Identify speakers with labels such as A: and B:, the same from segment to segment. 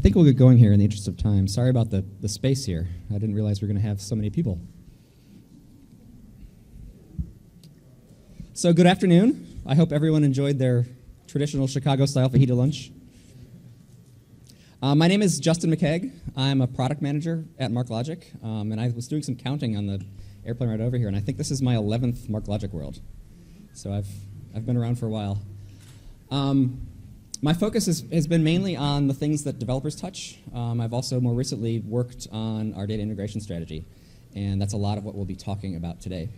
A: think we'll get going here in the interest of time. Sorry about the space here. I didn't realize we were going to have so many people. So good afternoon. I hope everyone enjoyed their traditional Chicago-style fajita lunch. My name is Justin McKeag. I'm a product manager at MarkLogic, and I was doing some counting on the airplane right over here, and I think this is my 11th MarkLogic World. So I've been around for a while. My focus has been mainly on the things that developers touch. I've also more recently worked on our data integration strategy, and that's a lot of what we'll be talking about today.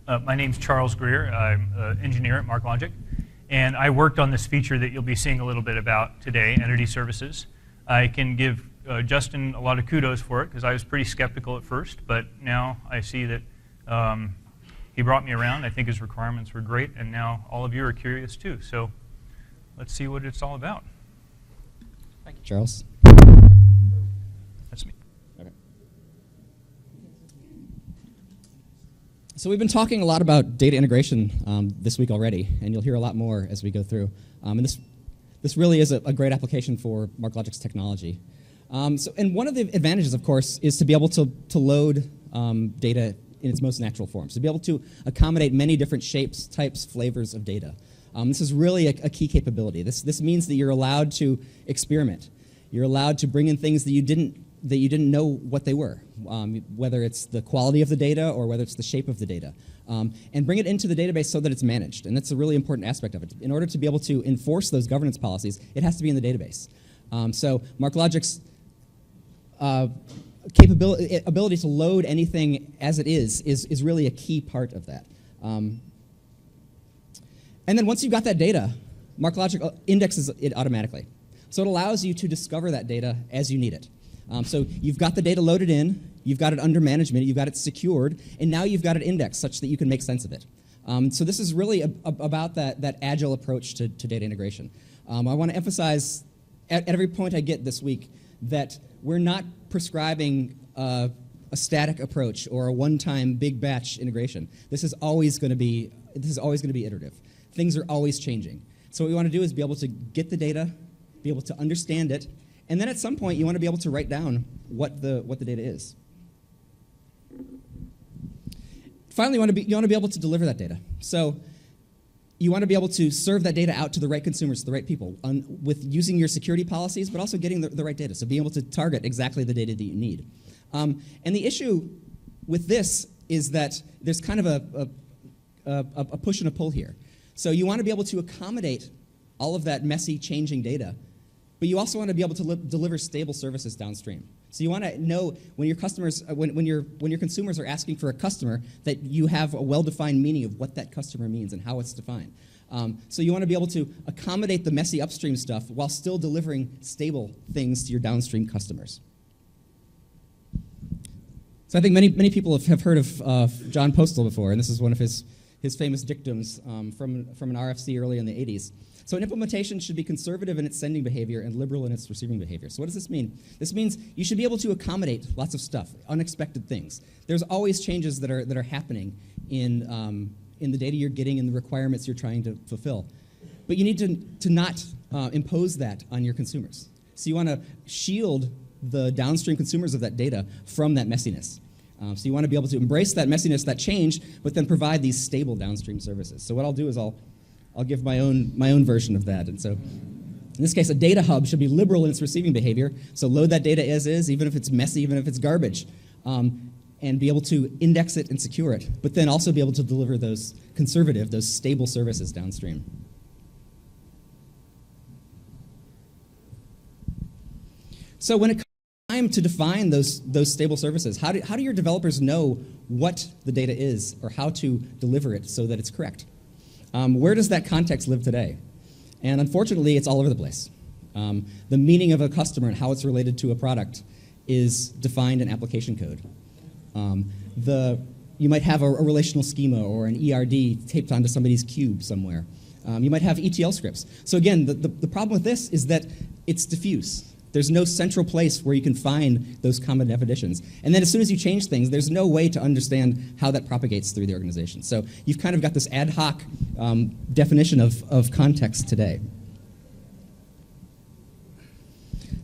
B: My name's Charles Greer. I'm an engineer at MarkLogic, and I worked on this feature that you'll be seeing a little bit about today, Entity Services. I can give Justin a lot of kudos for it because I was pretty skeptical at first, but now I see that he brought me around. I think his requirements were great, and now all of you are curious too. So let's see what it's all about.
A: Thank you, Charles.
B: That's me.
A: Okay. So we've been talking a lot about data integration this week already, and you'll hear a lot more as we go through. And this really is a great application for MarkLogic's technology. And one of the advantages, of course, is to be able to load data in its most natural form. So to be able to accommodate many different shapes, types, flavors of data. This is really a key capability. This means that you're allowed to experiment. You're allowed to bring in things that you didn't know what they were, whether it's the quality of the data or whether it's the shape of the data, and bring it into the database so that it's managed. And that's a really important aspect of it. In order to be able to enforce those governance policies, it has to be in the database. So MarkLogic's ability to load anything as it is really a key part of that. And then once you've got that data, MarkLogic indexes it automatically. So it allows you to discover that data as you need it. So you've got the data loaded in, you've got it under management, you've got it secured, and now you've got it indexed such that you can make sense of it. So this is really about that agile approach to data integration. I want to emphasize at every point I get this week that we're not prescribing a static approach or a one-time big batch integration. This is always going to be iterative. Things are always changing. So what we want to do is be able to get the data, be able to understand it, and then at some point you want to be able to write down what the data is. Finally, you want to be able to deliver that data. So you want to be able to serve that data out to the right consumers, the right people, with using your security policies, but also getting the right data. So being able to target exactly the data that you need. And the issue with this is that there's kind of a push and a pull here. So you want to be able to accommodate all of that messy, changing data, but you also want to be able to deliver stable services downstream. So you want to know when your customers, when your consumers are asking for a customer, that you have a well-defined meaning of what that customer means and how it's defined. So you want to be able to accommodate the messy upstream stuff while still delivering stable things to your downstream customers. So I think many people have heard of John Postal before, and this is one of his famous dictums from an RFC early in the 80s. So an implementation should be conservative in its sending behavior and liberal in its receiving behavior. So what does this mean? This means you should be able to accommodate lots of stuff, unexpected things. There's always changes that are happening in the data you're getting and the requirements you're trying to fulfill. But you need to not impose that on your consumers. So you want to shield the downstream consumers of that data from that messiness. So you want to be able to embrace that messiness, that change, but then provide these stable downstream services. So what I'll do is I'll give my own version of that. And so in this case, a data hub should be liberal in its receiving behavior. So load that data as is, even if it's messy, even if it's garbage, and be able to index it and secure it, but then also be able to deliver those conservative, those stable services downstream. So when it comes time to define those stable services, how do your developers know what the data is or how to deliver it so that it's correct? Where does that context live today? And unfortunately, it's all over the place. The meaning of a customer and how it's related to a product is defined in application code. You might have a relational schema or an ERD taped onto somebody's cube somewhere. You might have ETL scripts. So again, the problem with this is that it's diffuse. There's no central place where you can find those common definitions. And then as soon as you change things, there's no way to understand how that propagates through the organization. So you've kind of got this ad hoc definition of context today.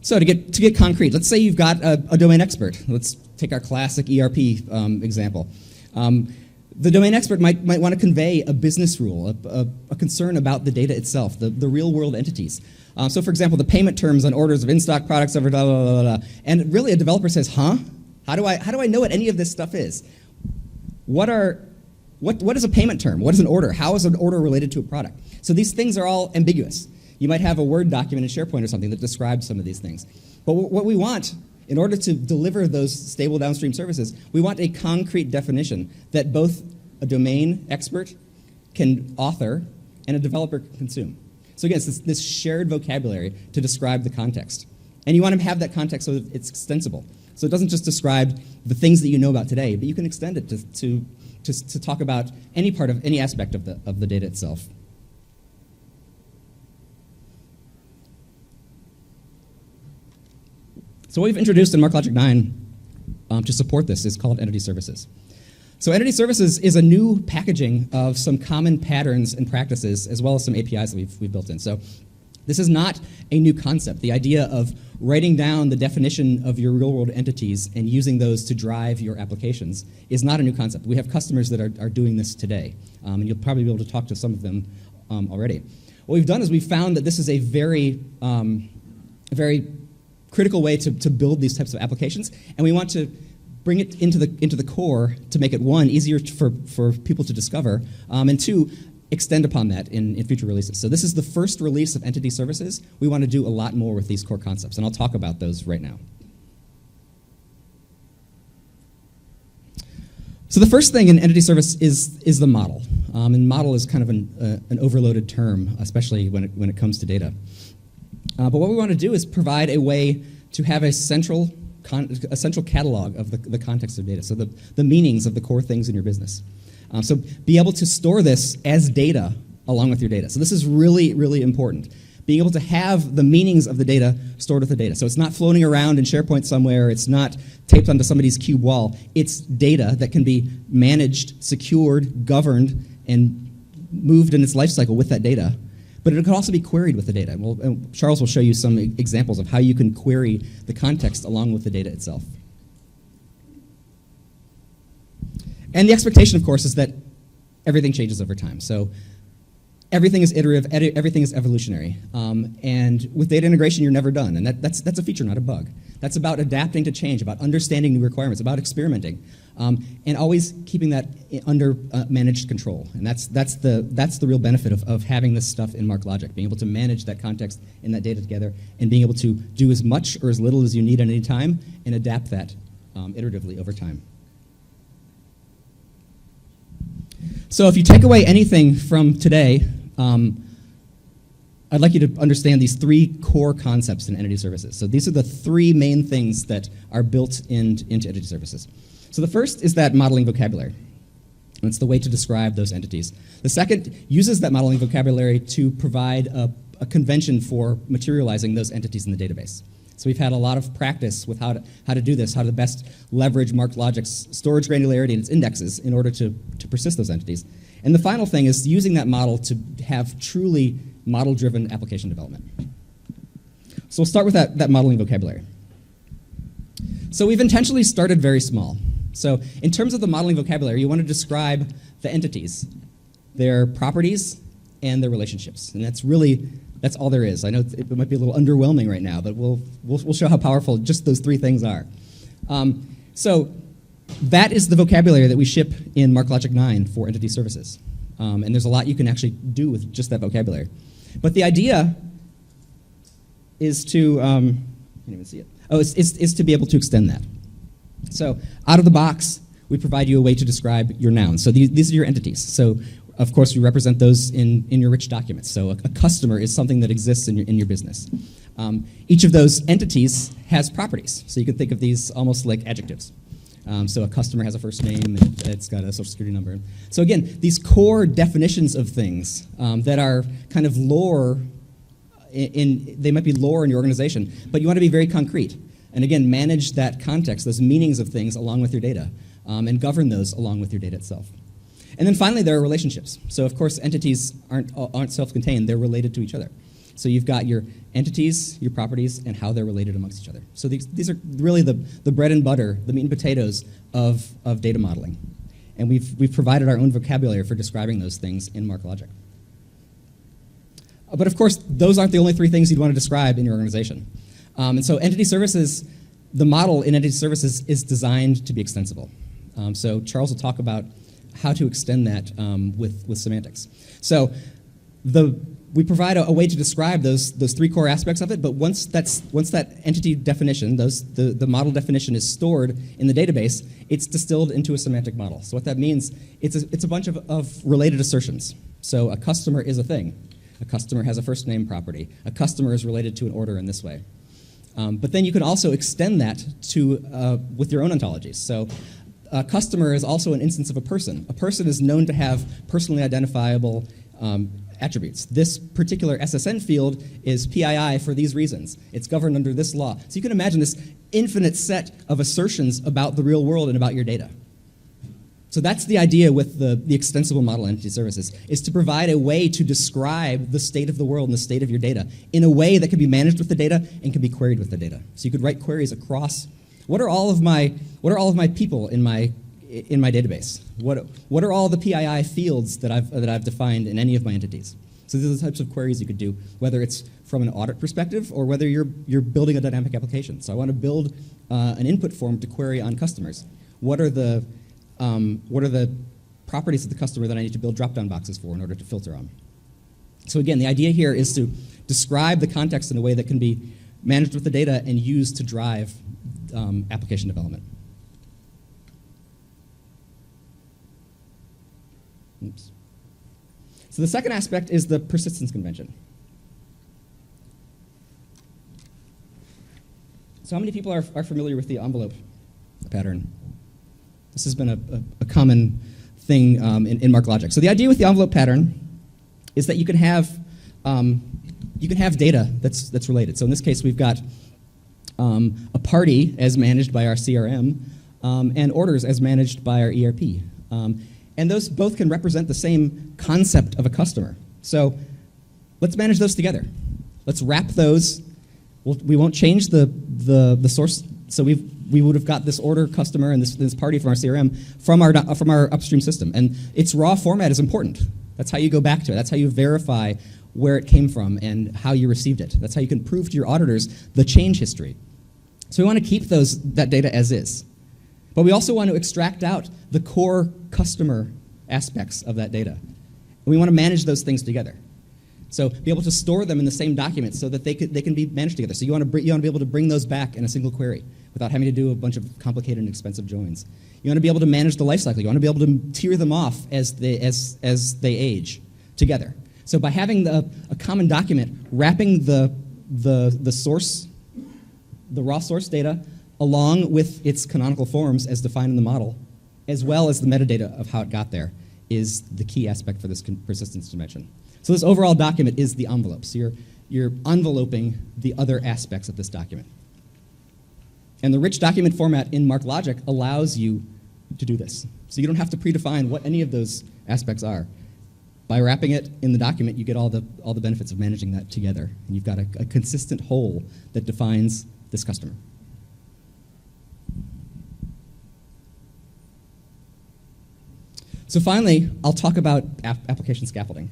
A: So to get concrete, let's say you've got a domain expert. Let's take our classic ERP example. The domain expert might want to convey a business rule, a concern about the data itself, the real-world entities. So, for example, the payment terms on orders of in-stock products over blah, blah, blah, blah, blah. And really a developer says, huh? How do I know what any of this stuff is? What is a payment term? What is an order? How is an order related to a product? So these things are all ambiguous. You might have a Word document in SharePoint or something that describes some of these things. But what we want, in order to deliver those stable downstream services, we want a concrete definition that both a domain expert can author and a developer can consume. So again, it's this shared vocabulary to describe the context. And you want to have that context so that it's extensible. So it doesn't just describe the things that you know about today, but you can extend it to talk about any aspect of the data itself. So what we've introduced in MarkLogic 9 to support this is called entity services. So entity services is a new packaging of some common patterns and practices, as well as some APIs that we've built in. So this is not a new concept. The idea of writing down the definition of your real-world entities and using those to drive your applications is not a new concept. We have customers that are doing this today, and you'll probably be able to talk to some of them already. What we've done is we've found that this is a very critical way to build these types of applications, and we want to bring it into the core to make it, one, easier for people to discover, and two, extend upon that in future releases. So this is the first release of entity services. We want to do a lot more with these core concepts, and I'll talk about those right now. So the first thing in entity service is the model. And model is kind of an overloaded term, especially when it comes to data. But what we want to do is provide a way to have a central catalog of the context of data, so the meanings of the core things in your business. So be able to store this as data along with your data. So this is really, really important. Being able to have the meanings of the data stored with the data. So it's not floating around in SharePoint somewhere. It's not taped onto somebody's cube wall. It's data that can be managed, secured, governed, and moved in its life cycle with that data. But it can also be queried with the data. And Charles will show you some examples of how you can query the context along with the data itself. And the expectation, of course, is that everything changes over time. So everything is iterative, everything is evolutionary. And with data integration, you're never done. And that's a feature, not a bug. That's about adapting to change, about understanding new requirements, about experimenting, and always keeping that under managed control. And that's the real benefit of having this stuff in MarkLogic, being able to manage that context and that data together, and being able to do as much or as little as you need at any time, and adapt that iteratively over time. So if you take away anything from today, I'd like you to understand these three core concepts in entity services. So these are the three main things that are built into entity services. So the first is that modeling vocabulary. And it's the way to describe those entities. The second uses that modeling vocabulary to provide a convention for materializing those entities in the database. So we've had a lot of practice with how to do this, how to best leverage MarkLogic's storage granularity and its indexes in order to persist those entities. And the final thing is using that model to have truly model-driven application development. So we'll start with that modeling vocabulary. So we've intentionally started very small. So in terms of the modeling vocabulary, you want to describe the entities, their properties, and their relationships. And that's all there is. I know it might be a little underwhelming right now, but we'll show how powerful just those three things are. So that is the vocabulary that we ship in MarkLogic 9 for entity services. And there's a lot you can actually do with just that vocabulary. But the idea is to, I can't even see it. Oh, is to be able to extend that. So out of the box, we provide you a way to describe your nouns. So these are your entities. So of course, we represent those in your rich documents. So a customer is something that exists in your business. Each of those entities has properties. So you can think of these almost like adjectives. So a customer has a first name, and it's got a social security number. So again, these core definitions of things that are kind of lore, they might be lore in your organization, but you want to be very concrete. And again, manage that context, those meanings of things along with your data, and govern those along with your data itself. And then finally, there are relationships. So of course, entities aren't self-contained, they're related to each other. So you've got your entities, your properties, and how they're related amongst each other. So these are really the bread and butter, the meat and potatoes of data modeling. And we've provided our own vocabulary for describing those things in MarkLogic. But of course, those aren't the only three things you'd want to describe in your organization. And so entity services, the model in entity services is designed to be extensible. So Charles will talk about how to extend that with semantics. So we provide a way to describe those three core aspects of it, but once that entity definition, the model definition is stored in the database, it's distilled into a semantic model. So what that means, it's a bunch of related assertions. So a customer is a thing. A customer has a first name property. A customer is related to an order in this way. But then you can also extend that to with your own ontologies. So a customer is also an instance of a person. A person is known to have personally identifiable attributes. This particular SSN field is PII for these reasons. It's governed under this law. So you can imagine this infinite set of assertions about the real world and about your data. So that's the idea with the extensible model entity services, is to provide a way to describe the state of the world and the state of your data in a way that can be managed with the data and can be queried with the data. So you could write queries across, what are all of my people in my database? What are all the PII fields that I've defined in any of my entities? So these are the types of queries you could do, whether it's from an audit perspective or whether you're building a dynamic application. So I want to build an input form to query on customers. What are the properties of the customer that I need to build drop-down boxes for in order to filter on? So again, the idea here is to describe the context in a way that can be managed with the data and used to drive application development. Oops. So the second aspect is the persistence convention. So how many people are familiar with the envelope pattern? This has been a common thing in MarkLogic. So the idea with the envelope pattern is that you can have data that's related. So in this case, we've got a party as managed by our CRM and orders as managed by our ERP. And those both can represent the same concept of a customer. So let's manage those together. Let's wrap those. We won't change the source. So we would have got this order customer and this party from our CRM from our upstream system. And its raw format is important. That's how you go back to it. That's how you verify where it came from and how you received it. That's how you can prove to your auditors the change history. So we want to keep that data as is. But we also want to extract out the core customer aspects of that data. And we want to manage those things together. So be able to store them in the same document so that they can be managed together. So you want to be able to bring those back in a single query without having to do a bunch of complicated and expensive joins. You want to be able to manage the lifecycle. You want to be able to tier them off as they age together. So by having a common document, wrapping the source, the raw source data, along with its canonical forms as defined in the model, as well as the metadata of how it got there, is the key aspect for this persistence dimension. So this overall document is the envelope. So you're enveloping the other aspects of this document. And the rich document format in MarkLogic allows you to do this. So you don't have to predefine what any of those aspects are. By wrapping it in the document, you get all the benefits of managing that together. And you've got a consistent whole that defines this customer. So finally, I'll talk about application scaffolding.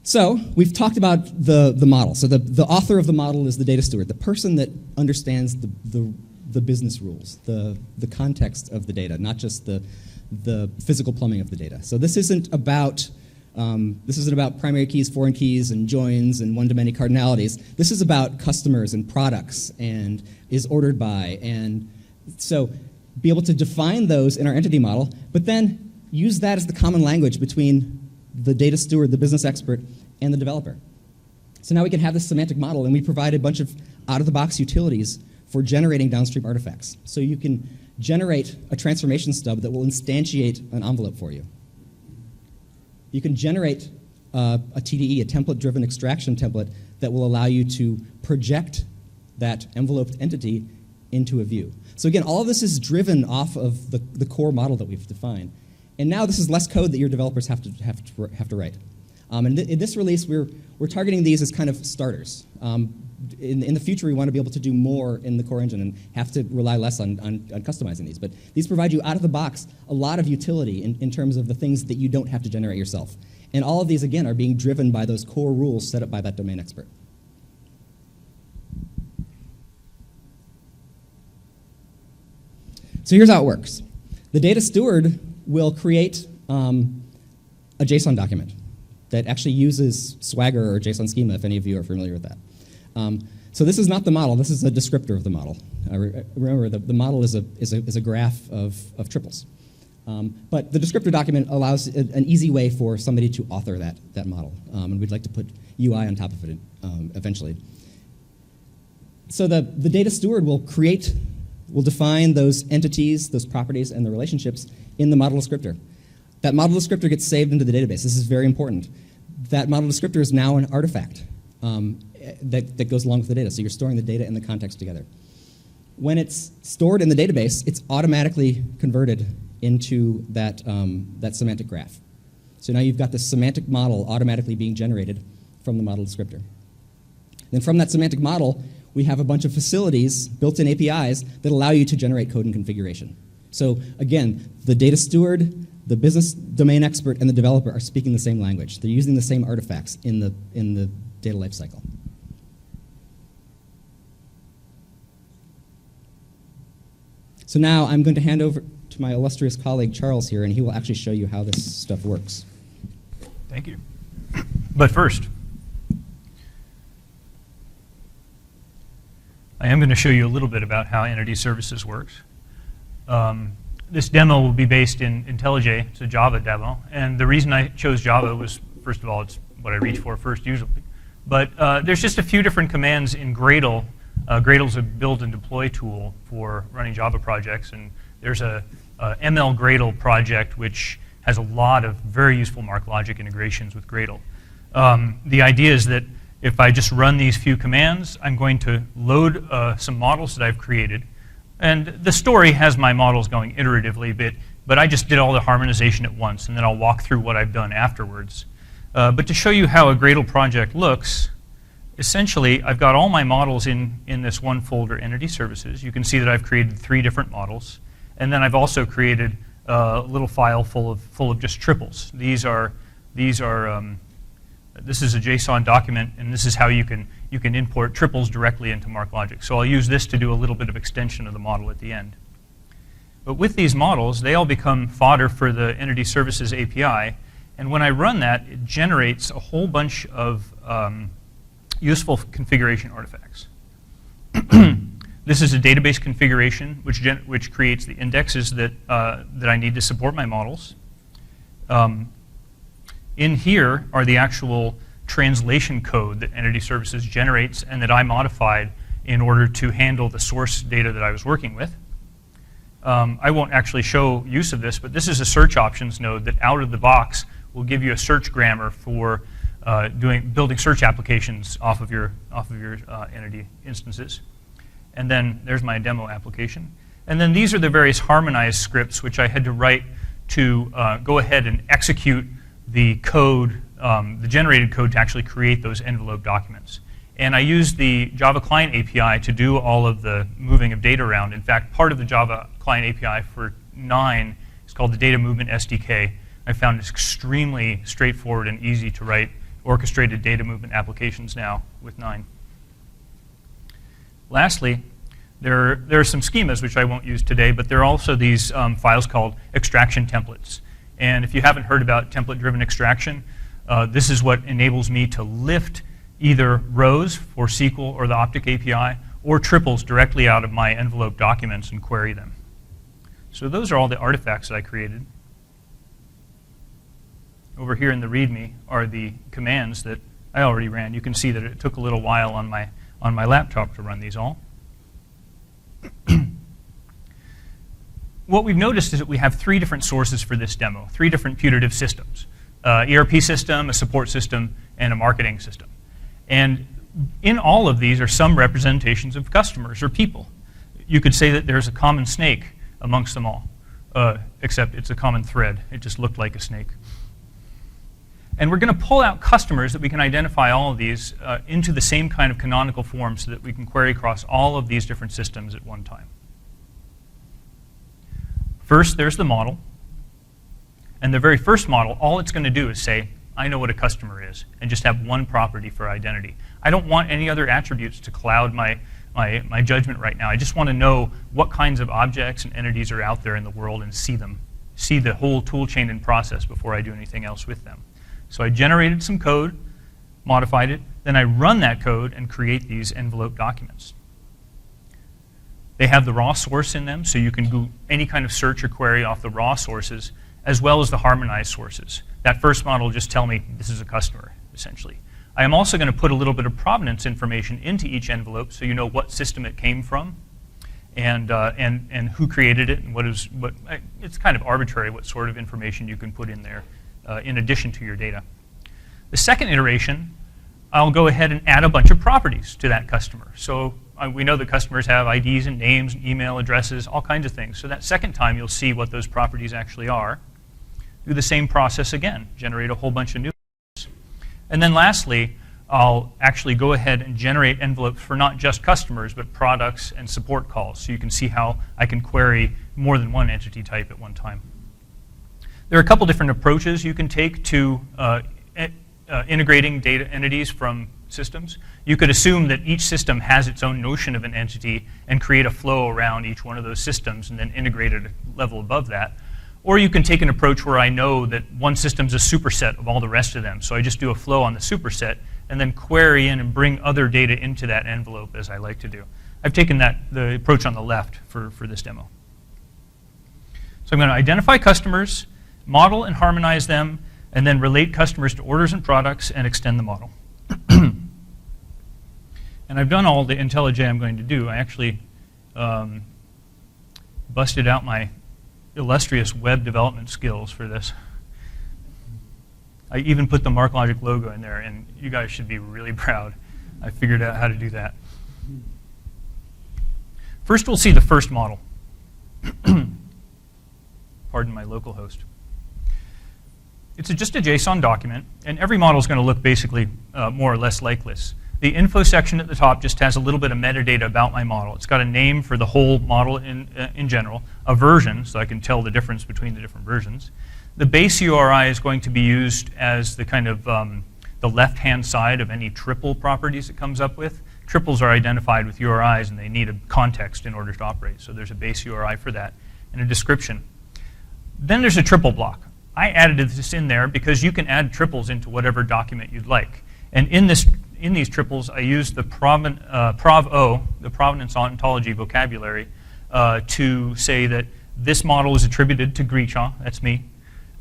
A: So we've talked about the model. So the author of the model is the data steward, the person that understands the business rules, the context of the data, not just the physical plumbing of the data. So this isn't about primary keys, foreign keys, and joins and one-to-many cardinalities. This is about customers and products and is ordered by. And so be able to define those in our entity model, but then use that as the common language between the data steward, the business expert, and the developer. So now we can have this semantic model, and we provide a bunch of out-of-the-box utilities for generating downstream artifacts. So you can generate a transformation stub that will instantiate an envelope for you. You can generate a TDE, a template-driven extraction template, that will allow you to project that enveloped entity into a view. So again, all of this is driven off of the core model that we've defined. And now this is less code that your developers have to write. In this release, we're targeting these as kind of starters. In the future, we want to be able to do more in the core engine and have to rely less on customizing these. But these provide you out of the box a lot of utility in terms of the things that you don't have to generate yourself. And all of these, again, are being driven by those core rules set up by that domain expert. So here's how it works. The data steward will create a JSON document that actually uses Swagger or JSON schema, if any of you are familiar with that. So this is not the model. This is a descriptor of the model. Remember, the model is a graph of triples. But the descriptor document allows an easy way for somebody to author that model. And we'd like to put UI on top of it eventually. So the data steward will define those entities, those properties, and the relationships in the model descriptor. That model descriptor gets saved into the database. This is very important. That model descriptor is now an artifact that goes along with the data. So you're storing the data and the context together. When it's stored in the database, it's automatically converted into that semantic graph. So now you've got this semantic model automatically being generated from the model descriptor. Then from that semantic model, we have a bunch of facilities, built-in APIs, that allow you to generate code and configuration. So again, the data steward, the business domain expert, and the developer are speaking the same language. They're using the same artifacts in the data lifecycle. So now I'm going to hand over to my illustrious colleague Charles here, and he will actually show you how this stuff works.
B: Thank you. But first, I am going to show you a little bit about how Entity Services works. This demo will be based in IntelliJ. It's a Java demo. And the reason I chose Java was, first of all, it's what I reach for first usually. But there's just a few different commands in Gradle. Gradle's a build and deploy tool for running Java projects. And there's a ML Gradle project which has a lot of very useful MarkLogic integrations with Gradle. The idea is that if I just run these few commands, I'm going to load some models that I've created. And the story has my models going iteratively, but I just did all the harmonization at once, and then I'll walk through what I've done afterwards. But to show you how a Gradle project looks, essentially, I've got all my models in this one folder, Entity Services. You can see that I've created 3 different models. And then I've also created a little file full of just triples. This is a JSON document, and this is how you can import triples directly into MarkLogic. So I'll use this to do a little bit of extension of the model at the end. But with these models, they all become fodder for the Entity Services API. And when I run that, it generates a whole bunch of useful configuration artifacts. This is a database configuration which creates the indexes that I need to support my models. In here are the actual translation code that Entity Services generates and that I modified in order to handle the source data that I was working with. I won't actually show use of this, but this is a search options node that out of the box will give you a search grammar for building search applications off of your Entity instances. And then there's my demo application. And then these are the various harmonized scripts which I had to write to go ahead and execute the code, the generated code, to actually create those envelope documents. And I used the Java Client API to do all of the moving of data around. In fact, part of the Java Client API for 9 is called the Data Movement SDK. I found it extremely straightforward and easy to write orchestrated data movement applications now with 9. Lastly, there are some schemas which I won't use today, but there are also these files called extraction templates. And if you haven't heard about template-driven extraction, this is what enables me to lift either rows for SQL or the Optic API or triples directly out of my envelope documents and query them. So those are all the artifacts that I created. Over here in the README are the commands that I already ran. You can see that it took a little while on my laptop to run these all. What we've noticed is that we have 3 different sources for this demo, 3 different putative systems. ERP system, a support system, and a marketing system. And in all of these are some representations of customers or people. You could say that there's a common snake amongst them all, except it's a common thread. It just looked like a snake. And we're going to pull out customers that we can identify all of these into the same kind of canonical form so that we can query across all of these different systems at one time. First, there's the model. And the very first model, all it's going to do is say, I know what a customer is, and just have one property for identity. I don't want any other attributes to cloud my judgment right now. I just want to know what kinds of objects and entities are out there in the world and see them, see the whole tool chain and process before I do anything else with them. So I generated some code, modified it, then I run that code and create these envelope documents. They have the raw source in them, so you can do any kind of search or query off the raw sources, as well as the harmonized sources. That first model will just tell me this is a customer, essentially. I am also going to put a little bit of provenance information into each envelope so you know what system it came from and who created it and it's kind of arbitrary what sort of information you can put in there in addition to your data. The second iteration, I'll go ahead and add a bunch of properties to that customer. So we know that customers have IDs and names, and email addresses, all kinds of things. So that second time you'll see what those properties actually are. Do the same process again, generate a whole bunch of new ones. And then lastly, I'll actually go ahead and generate envelopes for not just customers, but products and support calls. So you can see how I can query more than one entity type at one time. There are a couple different approaches you can take to integrating data entities from systems. You could assume that each system has its own notion of an entity and create a flow around each one of those systems and then integrate it a level above that. Or you can take an approach where I know that one system's a superset of all the rest of them. So I just do a flow on the superset and then query in and bring other data into that envelope as I like to do. I've taken the approach on the left for this demo. So I'm going to identify customers, model and harmonize them, and then relate customers to orders and products and extend the model. And I've done all the IntelliJ I'm going to do. I actually busted out my illustrious web development skills for this. I even put the MarkLogic logo in there, and you guys should be really proud. I figured out how to do that. First, we'll see the first model. Pardon my localhost. It's just a JSON document, and every model is going to look basically more or less like this. The info section at the top just has a little bit of metadata about my model. It's got a name for the whole model in general, a version, so I can tell the difference between the different versions. The base URI is going to be used as the kind of the left-hand side of any triple properties it comes up with. Triples are identified with URIs, and they need a context in order to operate. So there's a base URI for that and a description. Then there's a triple block. I added this in there because you can add triples into whatever document you'd like. And in these triples, I used the prov-o, the provenance ontology vocabulary, to say that this model is attributed to Grisha, that's me,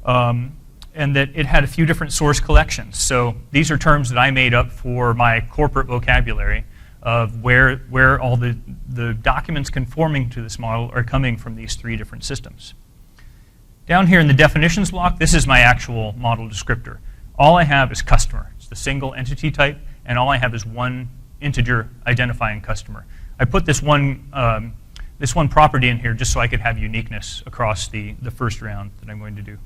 B: and that it had a few different source collections. So these are terms that I made up for my corporate vocabulary of where all the documents conforming to this model are coming from these three different systems. Down here in the definitions block, this is my actual model descriptor. All I have is customer. It's the single entity type, and all I have is one integer identifying customer. I put this one property in here just so I could have uniqueness across the first round that I'm going to do.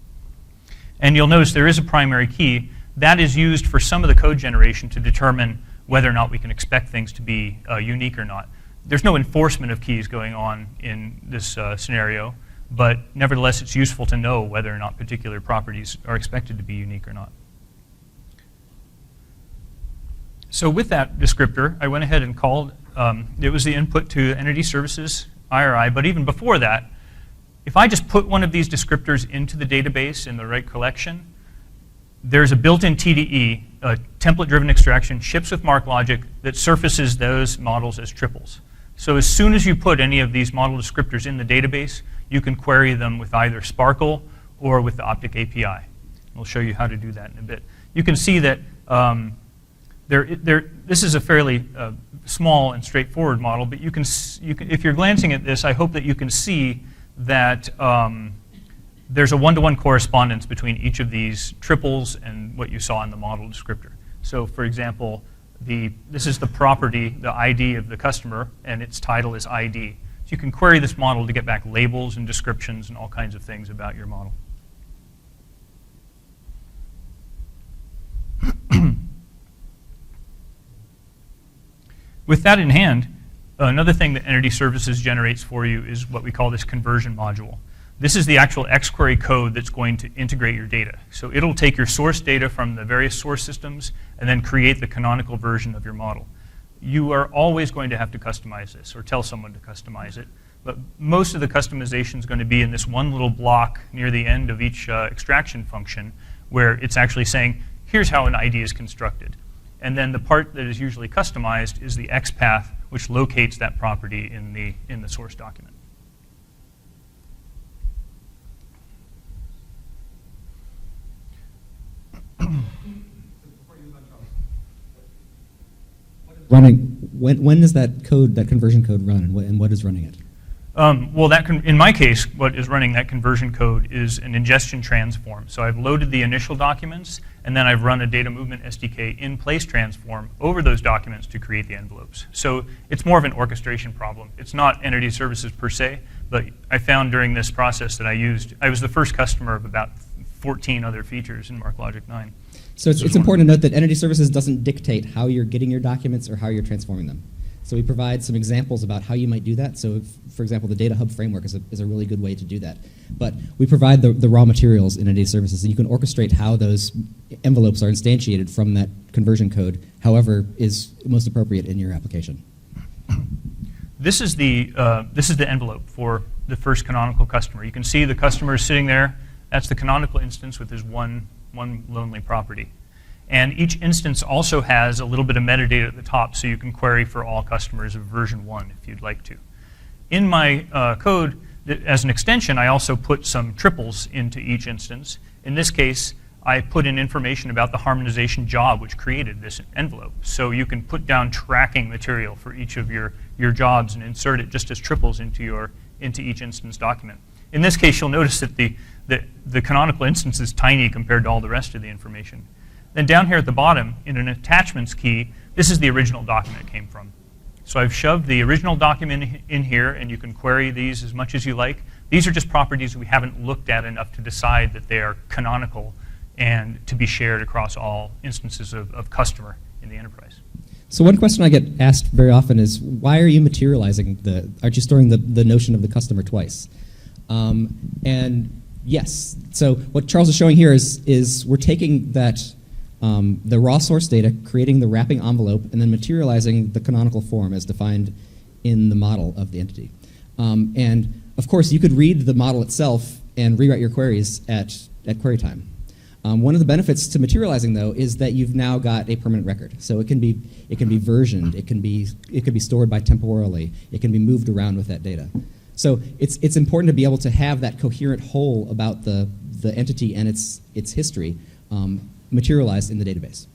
B: And you'll notice there is a primary key. That is used for some of the code generation to determine whether or not we can expect things to be unique or not. There's no enforcement of keys going on in this scenario, but nevertheless it's useful to know whether or not particular properties are expected to be unique or not. So with that descriptor, I went ahead and called, it was the input to Entity Services IRI, but even before that, if I just put one of these descriptors into the database in the right collection, there's a built-in TDE, a template-driven extraction, ships with MarkLogic that surfaces those models as triples. So as soon as you put any of these model descriptors in the database, you can query them with either Sparkle or with the Optic API. We'll show you how to do that in a bit. You can see that this is a fairly small and straightforward model, but you can, if you're glancing at this, I hope that you can see that there's a one-to-one correspondence between each of these triples and what you saw in the model descriptor. So for example, this is the property, the ID of the customer, and its title is ID. So you can query this model to get back labels and descriptions and all kinds of things about your model. With that in hand, another thing that Entity Services generates for you is what we call this conversion module. This is the actual X-query code that's going to integrate your data. So it'll take your source data from the various source systems and then create the canonical version of your model. You are always going to have to customize this or tell someone to customize it. But most of the customization is going to be in this one little block near the end of each extraction function where it's actually saying, here's how an ID is constructed. And then the part that is usually customized is the XPath, which locates that property in the source document.
A: Running. When does that code, that conversion code, run, and what is running it?
B: Well, in my case, what is running that conversion code is an ingestion transform. So I've loaded the initial documents, and then I've run a data movement SDK in place transform over those documents to create the envelopes. So it's more of an orchestration problem. It's not Entity Services per se, but I found during this process that I was the first customer of about 14 other features in MarkLogic 9.
A: So it's important to note that Entity Services doesn't dictate how you're getting your documents or how you're transforming them. So we provide some examples about how you might do that. So, for example, the Data Hub framework is a really good way to do that. But we provide the raw materials in Entity Services, and you can orchestrate how those envelopes are instantiated from that conversion code, however is most appropriate in your application.
B: This is the envelope for the first canonical customer. You can see the customer is sitting there. That's the canonical instance with his one lonely property. And each instance also has a little bit of metadata at the top, so you can query for all customers of version 1 if you'd like to. In my code, as an extension, I also put some triples into each instance. In this case, I put in information about the harmonization job which created this envelope. So you can put down tracking material for each of your jobs and insert it just as triples into each instance document. In this case, you'll notice that the canonical instance is tiny compared to all the rest of the information. Then down here at the bottom, in an attachments key, this is the original document it came from. So I've shoved the original document in here, and you can query these as much as you like. These are just properties we haven't looked at enough to decide that they are canonical and to be shared across all instances of customer in the enterprise.
A: So one question I get asked very often is, why are you materializing aren't you storing the notion of the customer twice? And yes, so what Charles is showing here is we're taking that the raw source data, creating the wrapping envelope, and then materializing the canonical form as defined in the model of the entity. And of course, you could read the model itself and rewrite your queries at query time. One of the benefits to materializing, though, is that you've now got a permanent record. So it can be versioned, it can be stored by temporally, it can be moved around with that data. So it's important to be able to have that coherent whole about the entity and its history materialized in the database.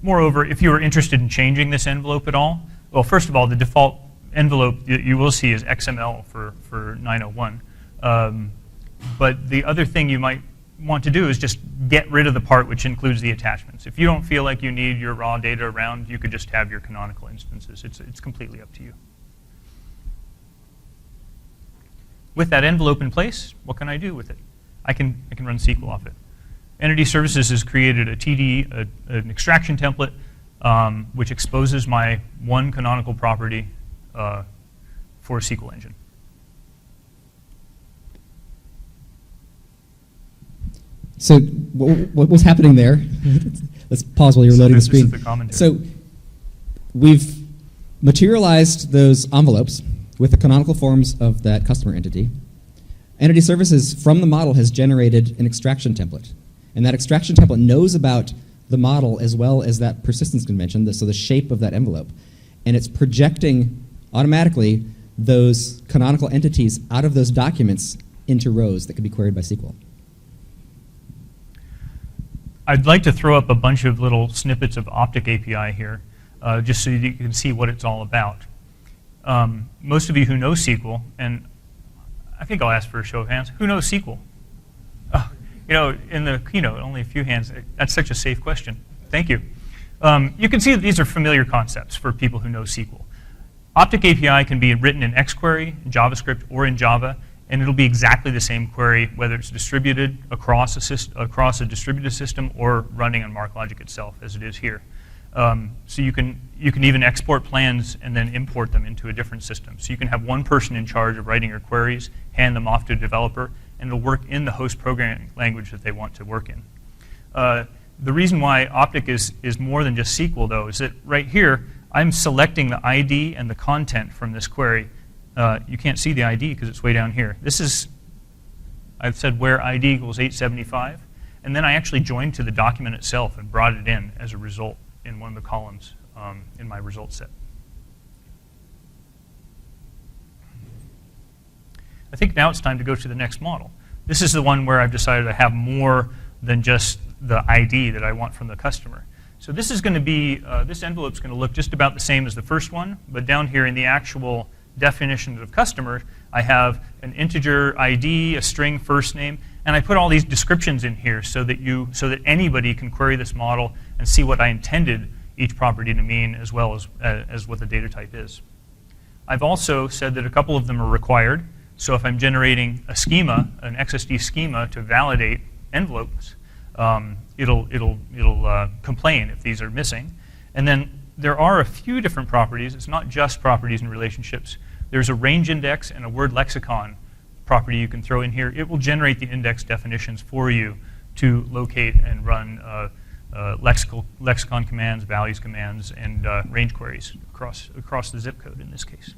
B: Moreover, if you are interested in changing this envelope at all, well, first of all, the default envelope you will see is XML for 901. But the other thing you might want to do is just get rid of the part which includes the attachments. If you don't feel like you need your raw data around, you could just have your canonical instances. It's completely up to you. With that envelope in place, what can I do with it? I can run SQL off it. Entity Services has created a TD, an extraction template, which exposes my one canonical property for a SQL engine.
A: So what was happening there? Let's pause while you're loading the screen.
B: This is the commentary.
A: So we've materialized those envelopes with the canonical forms of that customer entity. Entity Services from the model has generated an extraction template. And that extraction template knows about the model as well as that persistence convention, so the shape of that envelope. And it's projecting automatically those canonical entities out of those documents into rows that can be queried by SQL.
B: I'd like to throw up a bunch of little snippets of Optic API here, just so you can see what it's all about. Most of you who know SQL, and I think I'll ask for a show of hands, who knows SQL? You know, in the keynote, only a few hands. That's such a safe question. Thank you. You can see that these are familiar concepts for people who know SQL. Optic API can be written in XQuery, in JavaScript, or in Java, and it'll be exactly the same query, whether it's distributed across a distributed system or running on MarkLogic itself, as it is here. So you can even export plans and then import them into a different system. So you can have one person in charge of writing your queries, hand them off to a developer, and it'll work in the host programming language that they want to work in. The reason why Optic is more than just SQL, though, is that right here, I'm selecting the ID and the content from this query. You can't see the ID because it's way down here. This is, I've said where ID equals 875, and then I actually joined to the document itself and brought it in as a result in one of the columns in my result set. I think now it's time to go to the next model. This is the one where I've decided to have more than just the ID that I want from the customer. So this is going to be, this envelope is going to look just about the same as the first one, but down here in the actual definitions of customer, I have an integer ID, a string first name, and I put all these descriptions in here so that anybody can query this model and see what I intended each property to mean, as well as what the data type is. I've also said that a couple of them are required. So if I'm generating a schema, an XSD schema to validate envelopes, it'll complain if these are missing. And then there are a few different properties. It's not just properties and relationships. There's a range index and a word lexicon property you can throw in here. It will generate the index definitions for you to locate and run lexicon commands, values commands, and range queries across the zip code in this case.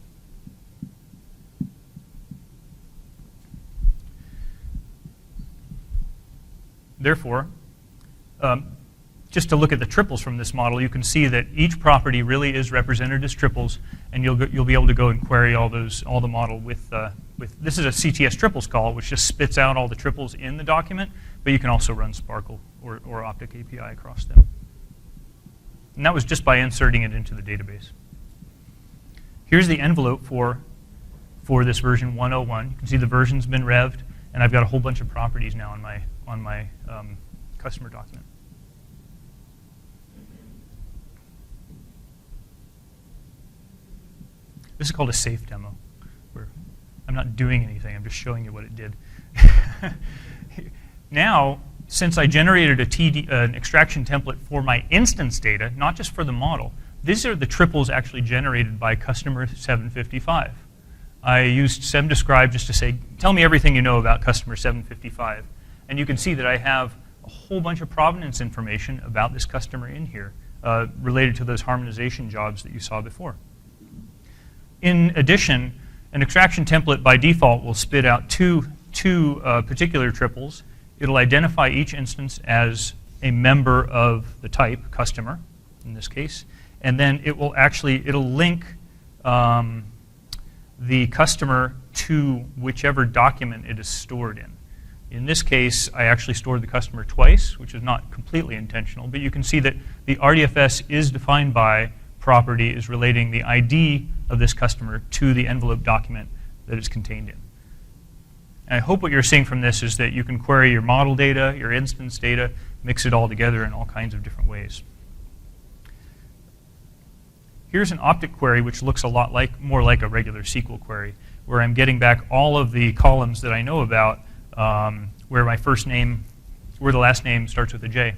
B: Therefore, just to look at the triples from this model, you can see that each property really is represented as triples, and you'll be able to go and query all the model with this is a CTS triples call, which just spits out all the triples in the document, but you can also run Sparkle or Optic API across them. And that was just by inserting it into the database. Here's the envelope for this version 101. You can see the version's been revved, and I've got a whole bunch of properties now on my customer document. This is called a safe demo, where I'm not doing anything, I'm just showing you what it did. Now, since I generated an extraction template for my instance data, not just for the model, these are the triples actually generated by customer 755. I used semdescribe just to say, tell me everything you know about customer 755. And you can see that I have a whole bunch of provenance information about this customer in here related to those harmonization jobs that you saw before. In addition, an extraction template by default will spit out two particular triples. It'll identify each instance as a member of the type, customer, in this case, and then it'll link the customer to whichever document it is stored in. In this case, I actually stored the customer twice, which is not completely intentional, but you can see that the RDFS is defined by property is relating the ID of this customer to the envelope document that it's contained in. And I hope what you're seeing from this is that you can query your model data, your instance data, mix it all together in all kinds of different ways. Here's an Optic query which looks a lot more like a regular SQL query, where I'm getting back all of the columns that I know about where the last name starts with a J.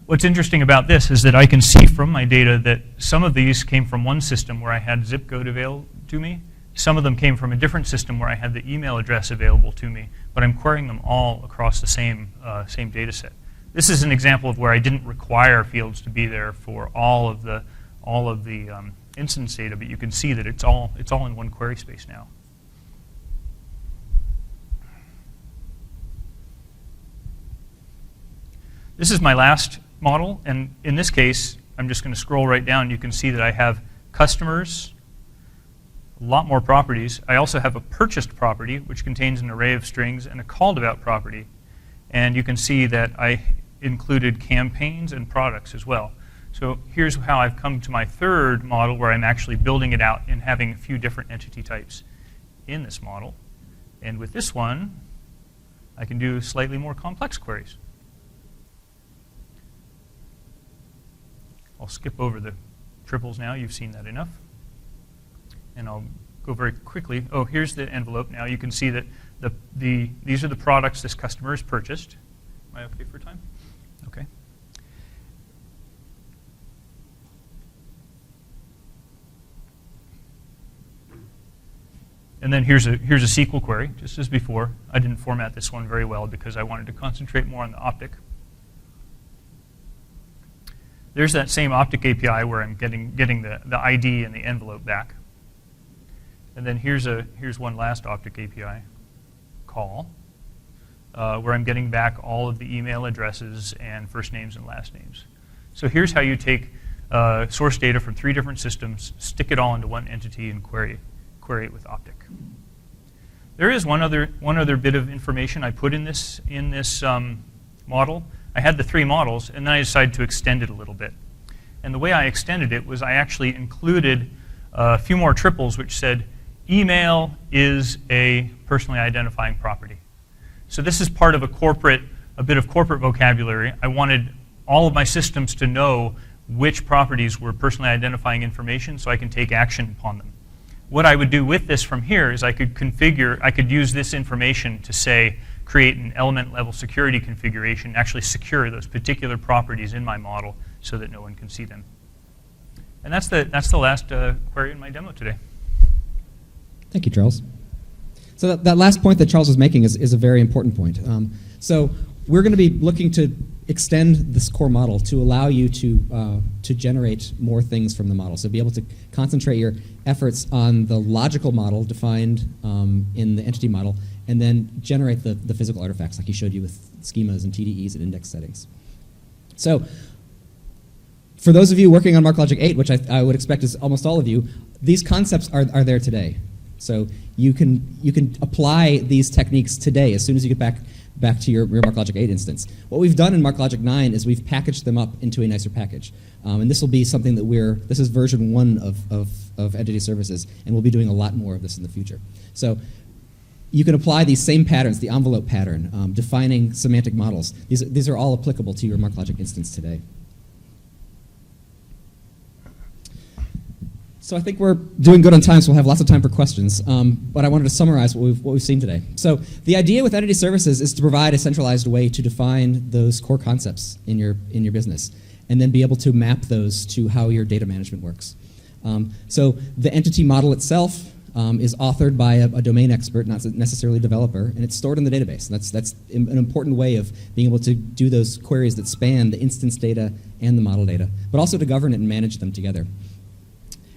B: What's interesting about this is that I can see from my data that some of these came from one system where I had zip code available to me. Some of them came from a different system where I had the email address available to me, but I'm querying them all across the same data set. This is an example of where I didn't require fields to be there for all of the instance data, but you can see that it's all in one query space now. This is my last model, and in this case, I'm just going to scroll right down. You can see that I have customers, a lot more properties. I also have a purchased property, which contains an array of strings, and a called about property. And you can see that I included campaigns and products as well. So here's how I've come to my third model, where I'm actually building it out and having a few different entity types in this model. And with this one, I can do slightly more complex queries. I'll skip over the triples now. You've seen that enough. And I'll go very quickly. Oh, here's the envelope now. You can see that these are the products this customer has purchased. Am I okay for time? Okay. And then here's a SQL query, just as before. I didn't format this one very well because I wanted to concentrate more on the Optic. There's that same Optic API where I'm getting the ID and the envelope back. And then here's one last Optic API call where I'm getting back all of the email addresses and first names and last names. So here's how you take source data from 3 different systems, stick it all into one entity, and query it with Optic. There is one other bit of information I put in this model. I had the 3 models, and then I decided to extend it a little bit. And the way I extended it was I actually included a few more triples which said, email is a personally identifying property. So this is part of a bit of corporate vocabulary. I wanted all of my systems to know which properties were personally identifying information so I can take action upon them. What I would do with this from here is I could use this information to say, create an element level security configuration, actually secure those particular properties in my model so that no one can see them. And that's the last query in my demo today.
A: Thank you, Charles. So that last point that Charles was making is a very important point. So we're going to be looking to extend this core model to allow you to generate more things from the model. So be able to concentrate your efforts on the logical model defined in the entity model, and then generate the physical artifacts like he showed you with schemas and TDEs and index settings. So for those of you working on MarkLogic 8, which I would expect is almost all of you, these concepts are there today. So you can apply these techniques today as soon as you get back to your MarkLogic 8 instance. What we've done in MarkLogic 9 is we've packaged them up into a nicer package. And this will be something that this is version 1 of Entity Services, and we'll be doing a lot more of this in the future. So you can apply these same patterns, the envelope pattern, defining semantic models. These are all applicable to your MarkLogic instance today. So I think we're doing good on time, so we'll have lots of time for questions. But I wanted to summarize what we've seen today. So the idea with Entity Services is to provide a centralized way to define those core concepts in your business, and then be able to map those to how your data management works. So the entity model itself is authored by a domain expert, not necessarily a developer, and it's stored in the database. That's an important way of being able to do those queries that span the instance data and the model data, but also to govern it and manage them together.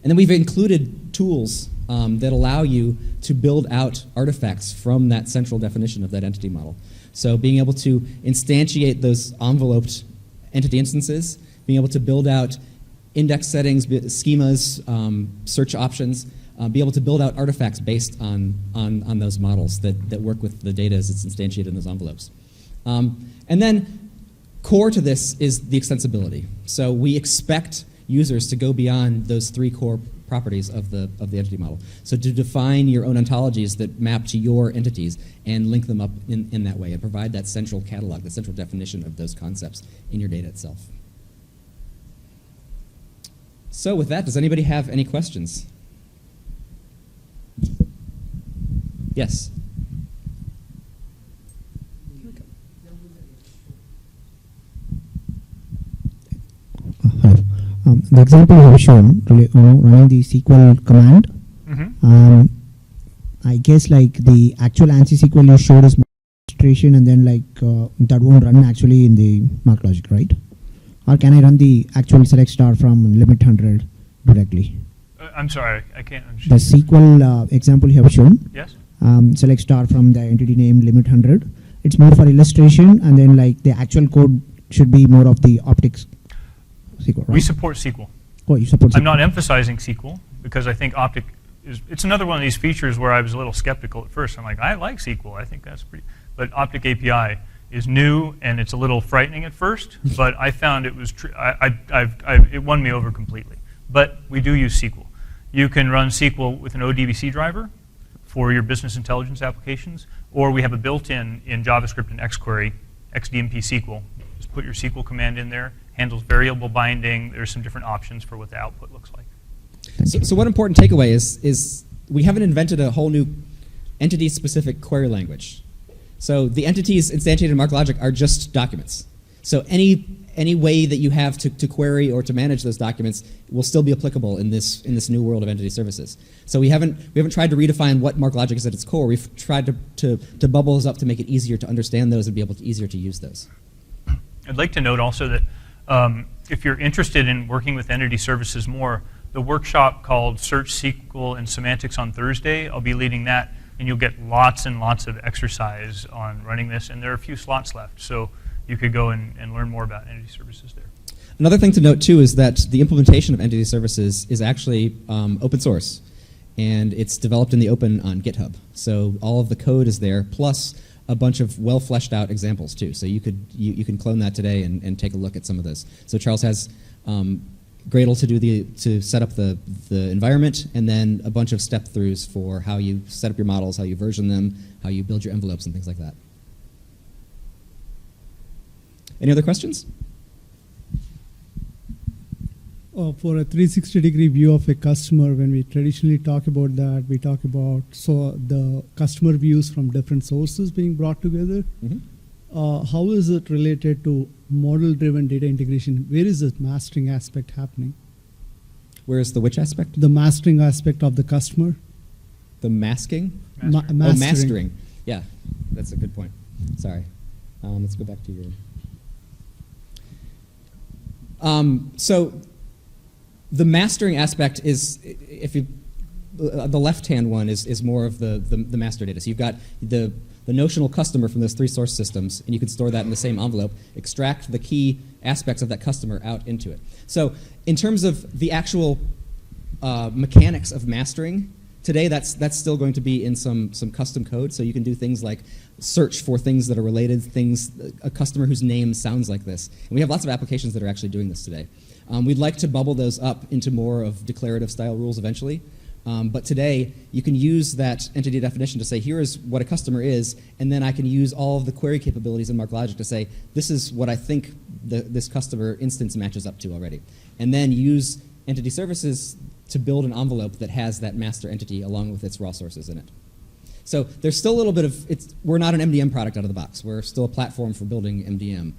A: And then we've included tools that allow you to build out artifacts from that central definition of that entity model. So being able to instantiate those enveloped entity instances, being able to build out index settings, schemas, search options, be able to build out artifacts based on those models that work with the data as it's instantiated in those envelopes. And then core to this is the extensibility. So we expect users to go beyond those 3 core properties of the entity model. So to define your own ontologies that map to your entities and link them up in that way and provide that central catalog, the central definition of those concepts in your data itself. So with that, does anybody have any questions? Yes.
C: The example you have shown, running the SQL command, I guess like the actual ANSI SQL you showed is illustration, and then like that won't run actually in the MarkLogic, right? Or can I run the actual select star from limit 100 directly?
B: I'm sorry, I can't understand.
C: The SQL example you have shown,
B: yes?
C: select star from the entity name limit 100. It's more for illustration, and then like the actual code should be more of the optics SQL, right?
B: We support SQL.
C: Oh, you support SQL.
B: I'm not emphasizing SQL because I think Optic it's another one of these features where I was a little skeptical at first. I'm like, I like SQL. I think that's pretty. But Optic API is new and it's a little frightening at first. But I found it was it won me over completely. But we do use SQL. You can run SQL with an ODBC driver for your business intelligence applications, or we have a built-in in JavaScript and XQuery, XDMP SQL. Just put your SQL command in there. Handles variable binding. There's some different options for what the output looks like.
A: So one important takeaway is we haven't invented a whole new entity-specific query language. So the entities instantiated in MarkLogic are just documents. So any way that you have to query or to manage those documents will still be applicable in this new world of entity services. So we haven't tried to redefine what MarkLogic is at its core. We've tried to bubble those up to make it easier to understand those and be able to easier to use those.
B: I'd like to note also that if you're interested in working with entity services more, the workshop called Search SQL and Semantics on Thursday, I'll be leading that, and you'll get lots and lots of exercise on running this, and there are a few slots left, so you could go and learn more about entity services there.
A: Another thing to note, too, is that the implementation of entity services is actually open source, and it's developed in the open on GitHub. So all of the code is there, plus a bunch of well-fleshed out examples, too. So you can clone that today and take a look at some of those. So Charles has Gradle to set up the environment, and then a bunch of step-throughs for how you set up your models, how you version them, how you build your envelopes, and things like that. Any other questions?
D: For a 360-degree view of a customer, when we traditionally talk about that, we talk about the customer views from different sources being brought together.
A: Mm-hmm.
D: How is it related to model-driven data integration? Where is the mastering aspect happening?
A: Where is the which aspect?
D: The mastering aspect of the customer.
A: The masking?
B: Mastering.
A: Oh, mastering. Yeah, that's a good point. Sorry. Let's go back to your... So the mastering aspect is, if you, the left-hand one is more of the master data. So you've got the notional customer from those three source systems, and you can store that in the same envelope, extract the key aspects of that customer out into it. So in terms of the actual mechanics of mastering, today that's still going to be in some custom code, so you can do things like search for things that are related, a customer whose name sounds like this. And we have lots of applications that are actually doing this today. We'd like to bubble those up into more of declarative style rules eventually. But today, you can use that entity definition to say, here is what a customer is, and then I can use all of the query capabilities in MarkLogic to say, this is what I think this customer instance matches up to already. And then use entity services to build an envelope that has that master entity along with its raw sources in it. So there's still a little bit of, we're not an MDM product out of the box. We're still a platform for building MDM.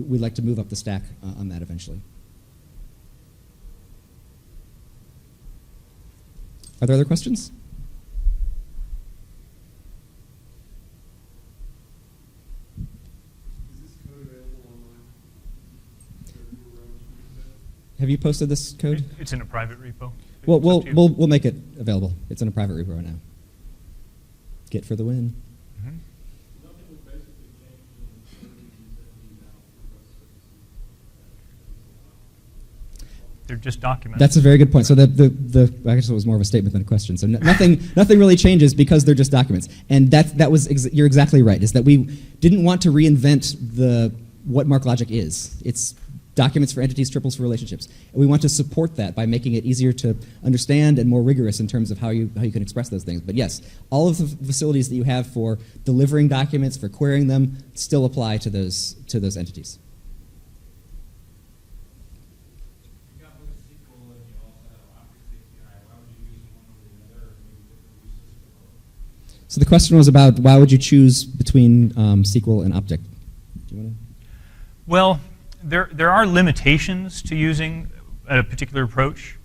A: We'd like to move up the stack on that eventually. Are there other questions?
E: Is this code available online?
A: Have you posted this code?
B: It's in a private repo.
A: Well,
B: It's up to you.
A: we'll make it available. It's in a private repo right now. Git for the win.
B: Mhm.
E: Nothing was basically changed in the services you said you now for services.
B: They're just documents.
A: That's a very good point. So I guess it was more of a statement than a question. So nothing really changes because they're just documents. And you're exactly right. Is that we didn't want to reinvent what MarkLogic is. It's documents for entities, triples for relationships. And we want to support that by making it easier to understand and more rigorous in terms of how you can express those things. But yes, all of the facilities that you have for delivering documents, for querying them, still apply to those entities.
E: You got both SQL and you also have Object API. Why would you use one over the other? Maybe different uses for both?
A: So the question was about why would you choose between SQL and Object? Do you want to?
B: Well, there are limitations to using a particular approach.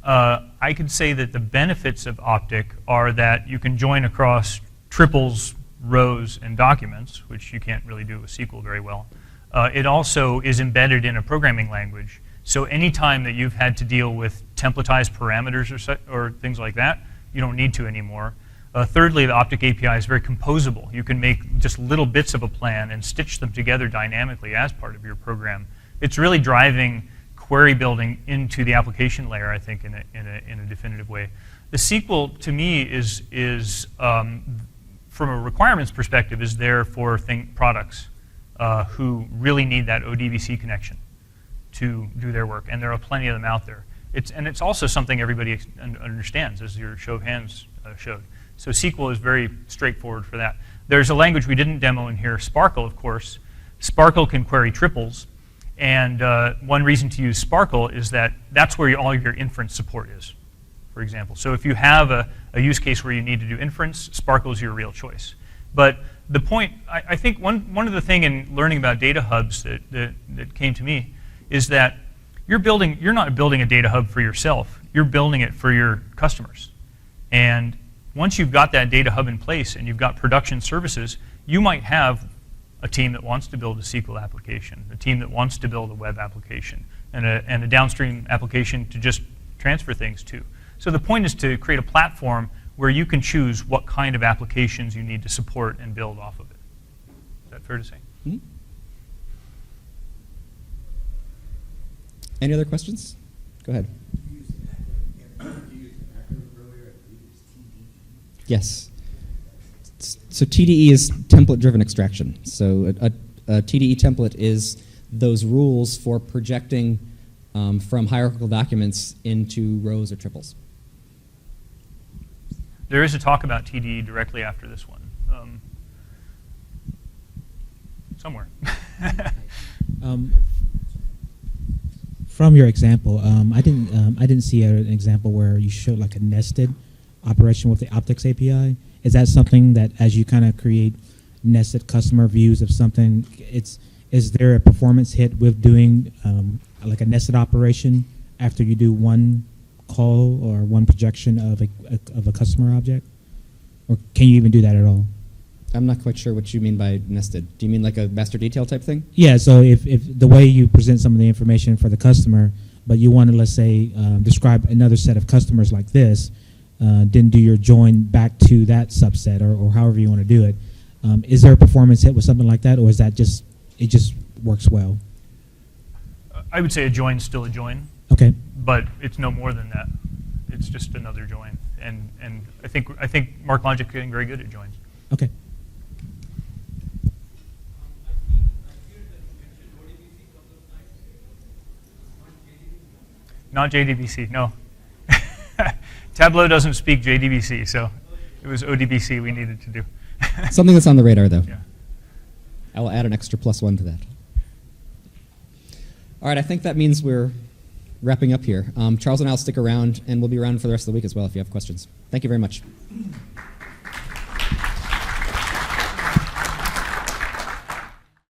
B: I could say that the benefits of Optic are that you can join across triples, rows, and documents, which you can't really do with SQL very well. It also is embedded in a programming language. So anytime that you've had to deal with templatized parameters or things like that, you don't need to anymore. Thirdly, the Optic API is very composable. You can make just little bits of a plan and stitch them together dynamically as part of your program. It's really driving query building into the application layer, I think, in a definitive way. The SQL, to me, is from a requirements perspective, is there for products who really need that ODBC connection to do their work, and there are plenty of them out there. It's also something everybody understands, as your show of hands showed. So SQL is very straightforward for that. There's a language we didn't demo in here, Sparkle, of course. Sparkle can query triples, and one reason to use Sparkle is that that's where all your inference support is, for example. So if you have a use case where you need to do inference, Sparkle is your real choice. But the point, I think one of the thing in learning about data hubs that came to me is that you're not building a data hub for yourself. You're building it for your customers. And once you've got that data hub in place and you've got production services, you might have a team that wants to build a SQL application, a team that wants to build a web application, and a downstream application to just transfer things to. So the point is to create a platform where you can choose what kind of applications you need to support and build off of it. Is that fair to say?
A: Mhm. Any other questions? Go ahead. Yes. So TDE is template-driven extraction. So a TDE template is those rules for projecting from hierarchical documents into rows or triples.
B: There is a talk about TDE directly after this one, somewhere.
F: From your example, I didn't see an example where you showed like a nested operation with the Optics API. Is that something that as you kind of create nested customer views of something, is there a performance hit with doing like a nested operation after you do one call or one projection of a customer object? Or can you even do that at all?
A: I'm not quite sure what you mean by nested. Do you mean like a master detail type thing?
F: Yeah, so if the way you present some of the information for the customer, but you want to, let's say, describe another set of customers like this, then do your join back to that subset or however you want to do it. Is there a performance hit with something like that, or is that just, it just works well?
B: I would say a join's still a join.
F: Okay.
B: But it's no more than that. It's just another join. And I think MarkLogic is getting very good at joins.
F: Okay.
B: Not JDBC, no. Tableau doesn't speak JDBC, so it was ODBC we needed to do.
A: Something that's on the radar, though.
B: Yeah.
A: I will add an extra +1 to that. All right, I think that means we're wrapping up here. Charles and I will stick around, and we'll be around for the rest of the week as well if you have questions. Thank you very much.